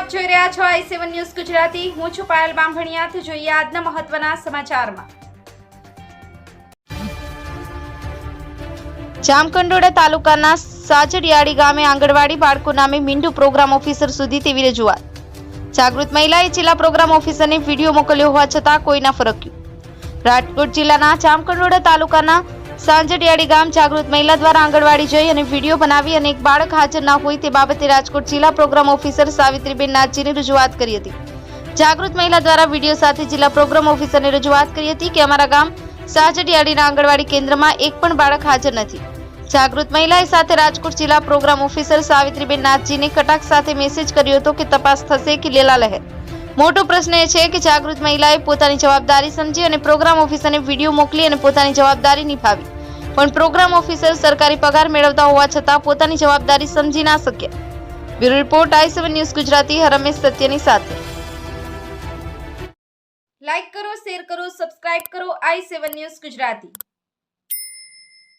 આપ જોઈ રહ્યા છો i7 ન્યૂઝ ગુજરાતી। હું છું પાયલ બામભણિયા। તો જોઈએ આજના મહત્વના સમાચારમાં। જામકંડોળા તાલુકાના સાજડિયાળી ગામે આંગણવાડી બાળકો નામે મીંડુ પ્રોગ્રામ ઓફિસર સુધી તેવી રજૂઆત। જાગૃત મહિલાએ જિલ્લા પ્રોગ્રામ ઓફિસરને વિડીયો મોકલ્યો હોવા છતાં કોઈ ના ફરક્યું। રાજકોટ જિલ્લાના જામકંડોળા તાલુકાના સાંજડિયાળી ગામ જાગૃત મહિલા દ્વારા આંગણવાડી જઈ અને વિડીયો બનાવી અને એક બાળક હાજર ના હોય તે બાબતે રાજકોટ જિલ્લા પ્રોગ્રામ ઓફિસર સાવિત્રીબેન નાથજીને રજૂઆત કરી હતી। જાગૃત મહિલા દ્વારા વિડીયો સાથે જિલ્લા પ્રોગ્રામ ઓફિસરને રજૂઆત કરી હતી કે અમારા ગામ સાંજડિયાળીના આંગણવાડી કેન્દ્રમાં એક પણ બાળક હાજર નથી। જાગૃત મહિલાએ સાથે રાજકોટ જિલ્લા પ્રોગ્રામ ઓફિસર સાવિત્રીબેન નાથજીને કટાક્ષ સાથે મેસેજ કર્યો હતો કે તપાસ થશે કે લેલા લહેર। મોટો પ્રશ્ન એ છે કે જાગૃત મહિલાએ પોતાની જવાબદારી સમજી અને પ્રોગ્રામ ઓફિસરને વિડીયો મોકલી અને પોતાની જવાબદારી નિભાવી, પણ પ્રોગ્રામ ઓફિસર સરકારી પગાર મેળવતા હોવા છતાં પોતાની જવાબદારી સમજી ના શક્યા। Bureau report i7 news Gujarati. Harmesh સત્યની સાથે। લાઈક કરો, શેર કરો, સબસ્ક્રાઇબ કરો i7 ન્યૂઝ ગુજરાતી।